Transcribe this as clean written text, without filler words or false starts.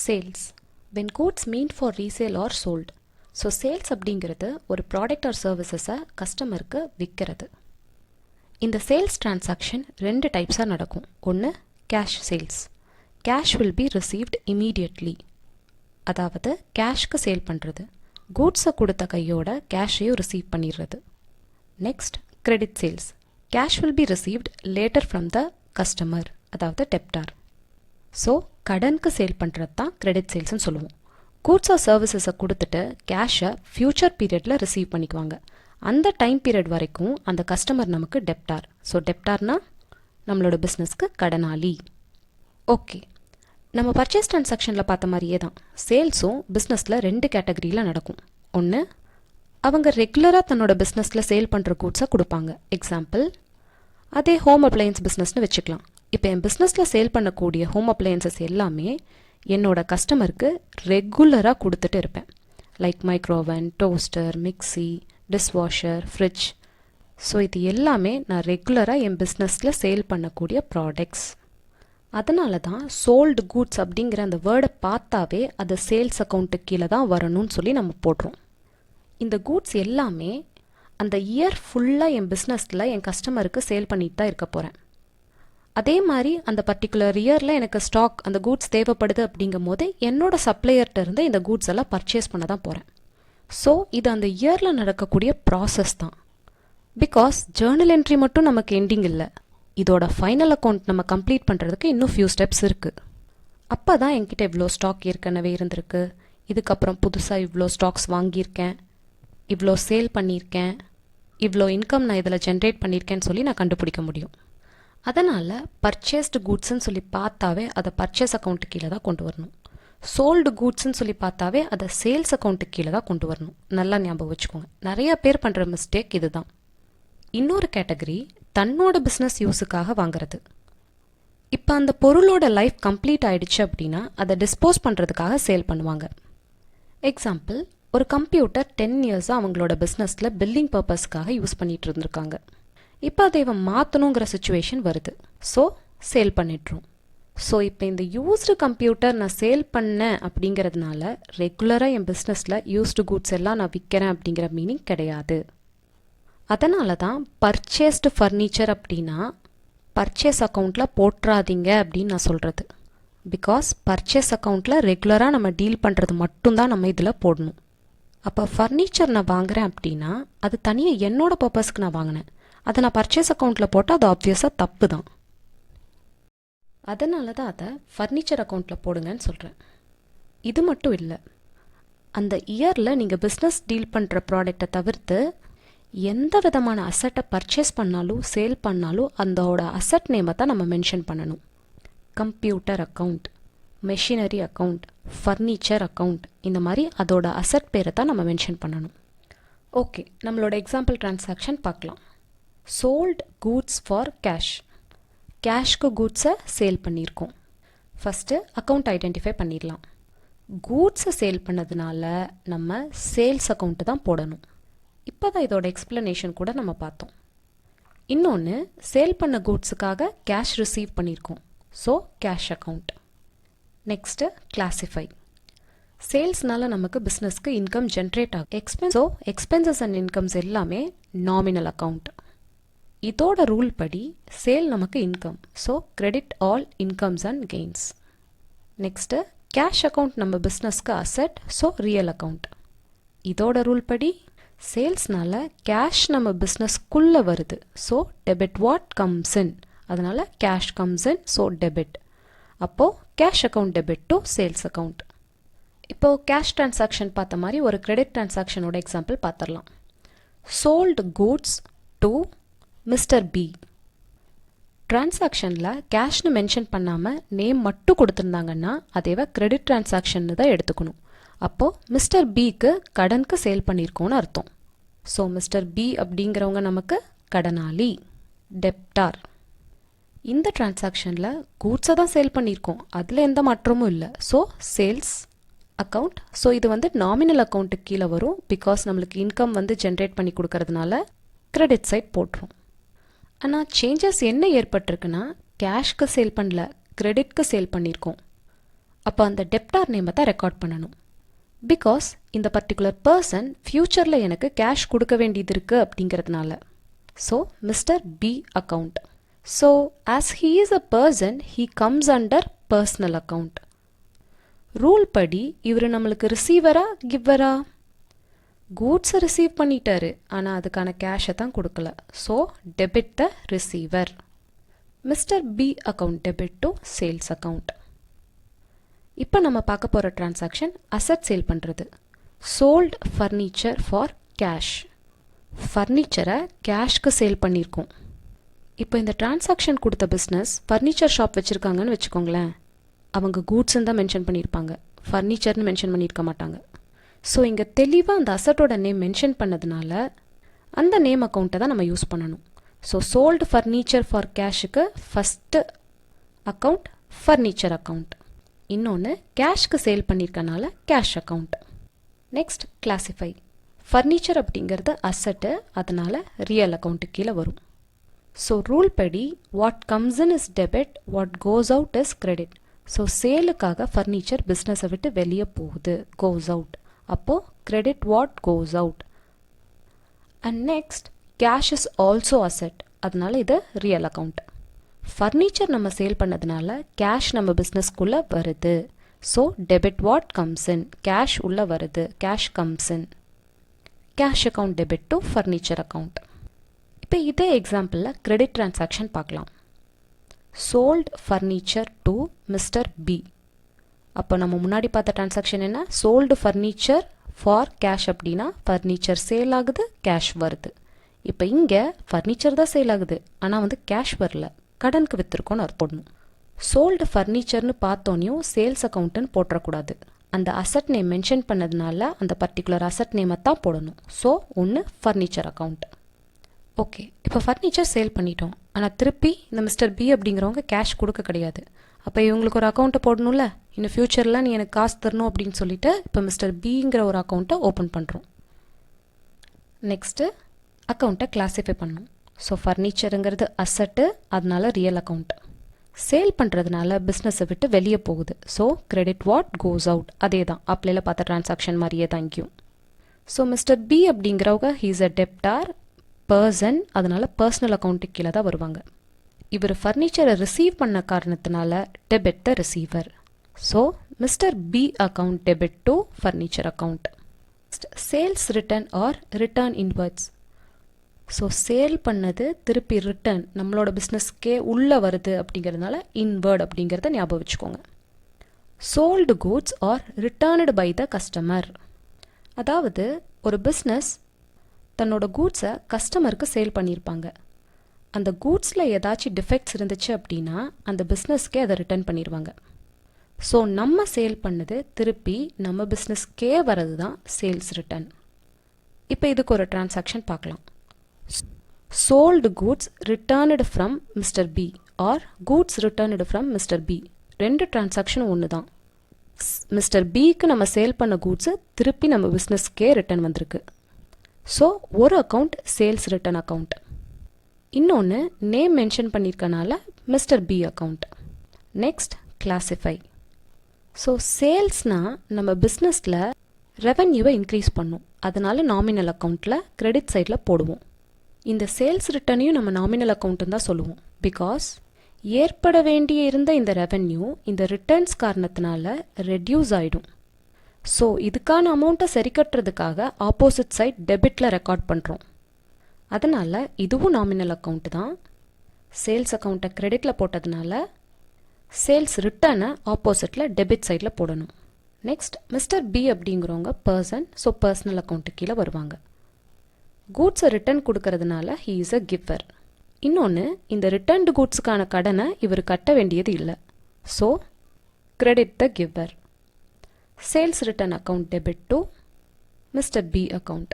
Sales. When goods meant for resale or sold. So sales அப்படிங்கிறது ஒரு product or சர்வீசஸை கஸ்டமருக்கு விற்கிறது. இந்த சேல்ஸ் டிரான்சாக்ஷன் ரெண்டு டைப்ஸாக நடக்கும். ஒன்று cash sales. Cash will be received immediately. அதாவது கேஷ்க்கு சேல் பண்ணுறது. கூட்ஸை கொடுத்த கையோட கேஷையும் ரிசீவ் பண்ணிடுறது. Next credit sales. Cash will be received later from the customer, அதாவது டெப்டார். ஸோ கடனுக்கு சேல் பண்ணுறது தான் கிரெடிட் சேல்ஸ்னு சொல்லுவோம். கூட்ஸ் ஆர் சர்வீசஸை கொடுத்துட்டு கேஷை ஃப்யூச்சர் பீரியடில் ரிசீவ் பண்ணிக்குவாங்க. அந்த டைம் பீரியட் வரைக்கும் அந்த கஸ்டமர் நமக்கு டெப்டார். ஸோ டெப்டார்னா நம்மளோட பிஸ்னஸ்க்கு கடனாளி. ஓகே, நம்ம பர்ச்சேஸ் டிரான்சாக்ஷனில் பார்த்த மாதிரியே தான் சேல்ஸும் பிஸ்னஸில் ரெண்டு கேட்டகரியில் நடக்கும். ஒன்று, அவங்க ரெகுலராக தன்னோட பிஸ்னஸில் சேல் பண்ணுற கூட்ஸை கொடுப்பாங்க. எக்ஸாம்பிள், அதே ஹோம் அப்ளையன்ஸ் பிஸ்னஸ்னு வச்சுக்கலாம். இப்போ என் பிஸ்னஸில் சேல் பண்ணக்கூடிய ஹோம் அப்ளையன்சஸ் எல்லாமே என்னோட கஸ்டமருக்கு ரெகுலராக கொடுத்துட்டு இருப்பேன். Like micro oven, toaster, mixie, dishwasher, fridge. So இது எல்லாமே நான் ரெகுலராக என் பிஸ்னஸில் சேல் பண்ணக்கூடிய ப்ராடக்ட்ஸ். அதனால தான் சோல்டு கூட்ஸ் அப்படிங்கிற அந்த வேர்டை பார்த்தாவே அது சேல்ஸ் அக்கௌண்ட்டுக்கு கீழே தான் வரணும்னு சொல்லி நம்ம போடுறோம். இந்த கூட்ஸ் எல்லாமே அந்த இயர் ஃபுல்லாக என் பிஸ்னஸில் என் கஸ்டமருக்கு சேல் பண்ணிட்டு தான் இருக்க போகிறேன். அதே மாதிரி அந்த பர்டிகுலர் இயரில் எனக்கு ஸ்டாக் அந்த கூட்ஸ் தேவைப்படுது அப்படிங்கும் போது என்னோட சப்ளையர்கிட்ட இருந்து இந்த கூட்ஸ் எல்லாம் பர்ச்சேஸ் பண்ண தான் போகிறேன். ஸோ இது அந்த இயரில் நடக்கக்கூடிய ப்ராசஸ் தான். பிகாஸ் ஜேர்னல் என்ட்ரி மட்டும் நமக்கு எண்டிங் இல்லை, இதோட ஃபைனல் அக்கௌண்ட் நம்ம கம்ப்ளீட் பண்ணுறதுக்கு இன்னும் ஃபியூ ஸ்டெப்ஸ் இருக்குது. அப்போ தான் என்கிட்ட இவ்வளோ ஸ்டாக் ஏற்கனவே இருந்திருக்கு, இதுக்கப்புறம் புதுசாக இவ்வளோ ஸ்டாக்ஸ் வாங்கியிருக்கேன், இவ்வளோ சேல் பண்ணியிருக்கேன், இவ்வளோ இன்கம் நான் இதில் ஜென்ரேட் பண்ணியிருக்கேன்னு சொல்லி நான் கண்டுபிடிக்க முடியும். அதனால் பர்ச்சேஸ்டு கூட்ஸ்ன்னு சொல்லி பார்த்தாவே அதை பர்ச்சேஸ் அக்கௌண்ட்டு கீழே தான் கொண்டு வரணும். சோல்டு கூட்ஸ்ன்னு சொல்லி பார்த்தாவே அதை சேல்ஸ் அக்கௌண்ட்டு கீழே தான் கொண்டு வரணும். நல்லா ஞாபகம் வச்சுக்கோங்க. நிறைய பேர் பண்ணுற மிஸ்டேக் இது தான். இன்னொரு கேட்டகரி தன்னோட பிஸ்னஸ் யூஸுக்காக வாங்குறது. இப்போ அந்த பொருளோட லைஃப் கம்ப்ளீட் ஆயிடுச்சு அப்படின்னா அதை டிஸ்போஸ் பண்ணுறதுக்காக சேல் பண்ணுவாங்க. எக்ஸாம்பிள், ஒரு கம்ப்யூட்டர் 10 இயர்ஸாக அவங்களோட பிஸ்னஸில் பில்லிங் பர்பஸ்க்காக யூஸ் பண்ணிகிட்டு இருந்திருக்காங்க. இப்போ அதை இவன் மாற்றணுங்கிற சுச்சுவேஷன் வருது. ஸோ சேல் பண்ணிட்டுரும். ஸோ இப்போ இந்த யூஸ்டு கம்ப்யூட்டர் நான் சேல் பண்ணேன் அப்படிங்கிறதுனால ரெகுலராக என் பிஸ்னஸில் யூஸ்டு கூட்ஸ் எல்லாம் நான் விற்கிறேன் அப்படிங்கிற மீனிங் கிடையாது. அதனால தான் பர்ச்சேஸ்டு ஃபர்னிச்சர் அப்படின்னா பர்ச்சேஸ் அக்கௌண்ட்டில் போட்டுறாதீங்க அப்படின்னு நான் சொல்கிறது. பிகாஸ் பர்ச்சேஸ் அக்கௌண்ட்டில் ரெகுலராக நம்ம டீல் பண்ணுறது மட்டும்தான் நம்ம இதில் போடணும். அப்போ ஃபர்னிச்சர் நான் வாங்குகிறேன் அப்படின்னா அது தனியாக என்னோட பர்பஸ்க்கு நான் வாங்கினேன், அதை நான் பர்ச்சேஸ் அக்கௌண்ட்டில் போட்டால் அது ஆப்வியஸாக தப்பு தான். அதனால தான் அதை ஃபர்னிச்சர் அக்கௌண்ட்டில் போடுங்கன்னு சொல்கிறேன். இது மட்டும் இல்லை, அந்த இயரில் நீங்கள் பிஸ்னஸ் டீல் பண்ணுற ப்ராடக்டை தவிர்த்து எந்த விதமான அசட்டை பர்ச்சேஸ் பண்ணாலும் சேல் பண்ணாலும் அதோட அசட் நேமை தான் நம்ம மென்ஷன் பண்ணணும். Computer account, machinery account, furniture account, இந்த மாதிரி அதோட அசட் பேரை தான் நம்ம மென்ஷன் பண்ணணும். ஓகே, நம்மளோட எக்ஸாம்பிள் டிரான்சாக்ஷன் பார்க்கலாம். Sold goods for cash. கேஷ்க்கு கூட்ஸை சேல் பண்ணியிருக்கோம். ஃபஸ்ட்டு அக்கௌண்ட் ஐடென்டிஃபை பண்ணிடலாம். கூட்ஸை சேல் பண்ணதுனால நம்ம சேல்ஸ் அக்கௌண்ட்டு தான் போடணும். இப்போ தான் இதோட எக்ஸ்பிளனேஷன் கூட நம்ம பார்த்தோம். இன்னொன்று, சேல் பண்ண கூட்ஸுக்காக கேஷ் ரிசீவ் பண்ணியிருக்கோம். So cash account. Next classify. சேல்ஸ்னால நமக்கு பிஸ்னஸ்க்கு இன்கம் ஜென்ரேட் ஆகும். ஸோ எக்ஸ்பென்சஸ் அண்ட் இன்கம்ஸ் எல்லாமே நாமினல் அக்கௌண்ட். இதோட ரூல் படி சேல் நமக்கு income. So credit all incomes and gains. Next cash account நம்ம பிஸ்னஸ்க்கு அசட். So real account. இதோட ரூல் படி சேல்ஸ்னால கேஷ் நம்ம பிஸ்னஸ்க்குள்ளே வருது. So debit what comes in. அதனால் cash comes in, so debit. அப்போது cash account debit to sales account. இப்போது கேஷ் டிரான்சாக்ஷன் பார்த்த மாதிரி ஒரு கிரெடிட் டிரான்சாக்ஷனோட எக்ஸாம்பிள் பார்த்துடலாம். Sold goods to mister B. டிரான்சாக்ஷனில் கேஷ்னு மென்ஷன் பண்ணாமல் நேம் மட்டும் கொடுத்துருந்தாங்கன்னா அதேவ கிரெடிட் டிரான்சாக்ஷன் தான் எடுத்துக்கணும். அப்போது மிஸ்டர் பிக்கு கடனுக்கு சேல் பண்ணியிருக்கோன்னு அர்த்தம். ஸோ மிஸ்டர் பி அப்படிங்கிறவங்க நமக்கு கடனாளி, டெப்டார். இந்த டிரான்சாக்ஷனில் கூட்ஸை தான் சேல் பண்ணியிருக்கோம், அதில் எந்த மாற்றமும் இல்லை. So sales account. ஸோ இது வந்து நாமினல் அக்கௌண்ட்டுக்கு கீழே வரும். பிகாஸ் நம்மளுக்கு இன்கம் வந்து ஜென்ரேட் பண்ணி கொடுக்கறதுனால கிரெடிட் சைட் போட்டுரும். ஆனால் சேஞ்சஸ் என்ன ஏற்பட்டிருக்குன்னா கேஷ்க்கு சேல் பண்ணல, கிரெடிட்க்கு சேல் பண்ணியிருக்கோம். அப்போ அந்த டெப்டார் நேமை தான் ரெக்கார்ட் பண்ணணும். பிகாஸ் இந்த பர்டிகுலர் பர்சன் ஃப்யூச்சரில் எனக்கு கேஷ் கொடுக்க வேண்டியது இருக்குது அப்படிங்கிறதுனால. So mister B account. So as he is a person he comes under personal account. Rule படி இவர் நம்மளுக்கு ரிசீவரா கிவ்வரா? கூட்ஸை ரிசீவ் பண்ணிட்டாரு, ஆனால் அதுக்கான கேஷை தான் கொடுக்கல. So debit the receiver. Mister B account debit to sales account. இப்போ நம்ம பார்க்க போகிற டிரான்சாக்ஷன் அசட் சேல் பண்ணுறது. Sold furniture for cash. ஃபர்னிச்சரை கேஷ்க்கு சேல் பண்ணியிருக்கோம். இப்போ இந்த டிரான்சாக்ஷன் கொடுத்த பிஸ்னஸ் ஃபர்னிச்சர் ஷாப் வச்சுருக்காங்கன்னு வச்சுக்கோங்களேன். அவங்க கூட்ஸ்ன்னு தான் மென்ஷன் பண்ணியிருப்பாங்க, ஃபர்னிச்சர்னு மென்ஷன் பண்ணியிருக்க மாட்டாங்க. ஸோ இங்கே தெளிவாக அந்த அசட்டோட நேம் மென்ஷன் பண்ணதுனால அந்த நேம் அக்கௌண்ட்டை தான் நம்ம யூஸ் பண்ணணும். ஸோ சோல்டு ஃபர்னிச்சர் ஃபார் கேஷுக்கு ஃபஸ்ட்டு அக்கௌண்ட் ஃபர்னிச்சர் அக்கௌண்ட், இன்னொன்று கேஷ்க்கு சேல் பண்ணியிருக்கனால cash account. Next classify. Furniture அப்படிங்கிறது அசட்டு, அதனால் ரியல் அக்கௌண்ட்டு கீழே வரும். ஸோ ரூல் படி what comes in is debit, what goes out is credit. So சேலுக்காக ஃபர்னிச்சர் பிஸ்னஸை விட்டு வெளியே போகுது, கோஸ் அவுட். அப்போ credit what goes out. And next cash is also asset, அதனால இது ரியல் அக்கௌண்ட். ஃபர்னிச்சர் நம்ம சேல் பண்ணதுனால கேஷ் நம்ம பிஸ்னஸ்க்குள்ளே வருது. So debit what comes in, cash உள்ளே வருது, cash comes in. Cash account debit to furniture account. இப்போ இதே எக்ஸாம்பிளில் கிரெடிட் டிரான்சாக்ஷன் பார்க்கலாம். Sold furniture to mister B. அப்போ நம்ம முன்னாடி பார்த்த டிரான்சாக்ஷன் என்ன? சோல்டு ஃபர்னிச்சர் ஃபார் கேஷ் அப்படின்னா ஃபர்னிச்சர் சேல் ஆகுது, கேஷ் வருது. இப்போ இங்கே ஃபர்னிச்சர் தான் சேல் ஆகுது, ஆனால் கேஷ் வரல, கடனுக்கு விற்றுருக்கோன்னு போடணும். சோல்டு ஃபர்னிச்சர்னு பார்த்தோன்னையும் சேல்ஸ் அக்கௌண்ட்டுன்னு போட்டுறக்கூடாது. அந்த அசட் நேம் மென்ஷன் பண்ணதுனால அந்த பர்டிகுலர் அசட் நேமை தான் போடணும். ஸோ ஒன்று ஃபர்னிச்சர் அக்கௌண்ட். ஓகே, இப்போ ஃபர்னிச்சர் சேல் பண்ணிட்டோம், ஆனால் திருப்பி இந்த மிஸ்டர் பி அப்படிங்கிறவங்க கேஷ் கொடுக்க கிடையாது. அப்போ இவங்களுக்கு ஒரு அக்கௌண்ட்டை போடணும்ல, இன்னும் ஃப்யூச்சரில் நீ எனக்கு காசு தரணும் அப்படின்னு சொல்லிட்டு இப்போ மிஸ்டர் பிங்கிற ஒரு அக்கௌண்ட்டை ஓப்பன் பண்ணுறோம். நெக்ஸ்ட்டு அக்கௌண்ட்டை கிளாஸிஃபை பண்ணணும். ஸோ ஃபர்னிச்சருங்கிறது அசட்டு, அதனால ரியல் அக்கௌண்ட். சேல் பண்ணுறதுனால பிஸ்னஸை விட்டு வெளியே போகுது. So credit what goes out. அதே தான் அப்ளையில் பார்த்த டிரான்சாக்ஷன் மாதிரியே தான் இங்கேயும். ஸோ மிஸ்டர் பி அப்படிங்கிறவங்க ஹீஸ் அ டெப்டார் பர்சன், அதனால பர்சனல் அக்கௌண்ட்டுக்கு கீழே தான் வருவாங்க. இவர் ஃபர்னிச்சரை ரிசீவ் பண்ண காரணத்தினால debit the receiver. So mister B account debit to furniture account. Sales return or return inwards. So sale பண்ணது திருப்பி ரிட்டர்ன் நம்மளோட பிஸ்னஸ்க்கே உள்ளே வருது அப்படிங்கிறதுனால இன்வர்ட் அப்படிங்கிறத ஞாபகம் வச்சுக்கோங்க. Sold goods are returned by the customer. அதாவது ஒரு பிஸ்னஸ் தன்னோட கூட்ஸை கஸ்டமருக்கு சேல் பண்ணியிருப்பாங்க. அந்த கூட்ஸில் ஏதாச்சும் டிஃபெக்ட்ஸ் இருந்துச்சு அப்படின்னா அந்த பிஸ்னஸ்க்கே அதை ரிட்டர்ன் பண்ணிடுவாங்க. ஸோ நம்ம சேல் பண்ணது திருப்பி நம்ம பிஸ்னஸ்க்கே வரது தான் சேல்ஸ் ரிட்டர்ன். இப்போ இதுக்கு ஒரு டிரான்சாக்ஷன் பார்க்கலாம். Sold goods returned from mister B or goods returned from mister B. ரெண்டு டிரான்சாக்ஷனும் ஒன்று தான். மிஸ்டர் பிக்கு நம்ம சேல் பண்ண கூட்ஸு திருப்பி நம்ம பிஸ்னஸ்க்கே ரிட்டர்ன் வந்திருக்கு. ஸோ ஒரு அக்கௌண்ட் சேல்ஸ் ரிட்டர்ன் அக்கௌண்ட், இன்னொன்று நேம் மென்ஷன் பண்ணியிருக்கனால mister B account. Next classify. So சேல்ஸ்னால் நம்ம பிஸ்னஸில் ரெவன்யூவை இன்க்ரீஸ் பண்ணும், அதனால நாமினல் அக்கௌண்ட்டில் கிரெடிட் சைடில் போடுவோம். இந்த சேல்ஸ் ரிட்டர்னையும் நம்ம நாமினல் அக்கௌண்ட்டுன்னு தான் சொல்லுவோம். பிகாஸ் ஏற்பட வேண்டிய இருந்த இந்த ரெவன்யூ இந்த ரிட்டர்ன்ஸ் காரணத்தினால ரெடியூஸ் ஆகிடும். ஸோ இதுக்கான அமௌண்ட்டை சரி கட்டுறதுக்காக ஆப்போசிட் சைட் டெபிட்டில் ரெக்கார்ட் பண்ணுறோம். அதனால் இதுவும் நாமினல் அக்கௌண்ட் தான். சேல்ஸ் அக்கௌண்ட்டை கிரெடிட்டில் போட்டதுனால சேல்ஸ் ரிட்டர்னை ஆப்போசிட்டில் டெபிட் சைடில் போடணும். நெக்ஸ்ட் மிஸ்டர் பி அப்படிங்கிறவங்க பர்சன், ஸோ பர்சனல் அக்கௌண்ட்டு கீழே வருவாங்க. கூட்ஸை ரிட்டர்ன் கொடுக்கறதுனால ஹீ இஸ் அ கிவர். இன்னொன்று இந்த ரிட்டர்ன்டு கூட்ஸுக்கான கடனை இவர் கட்ட வேண்டியது இல்லை. So credit the giver. Sales return account debit to mister B account.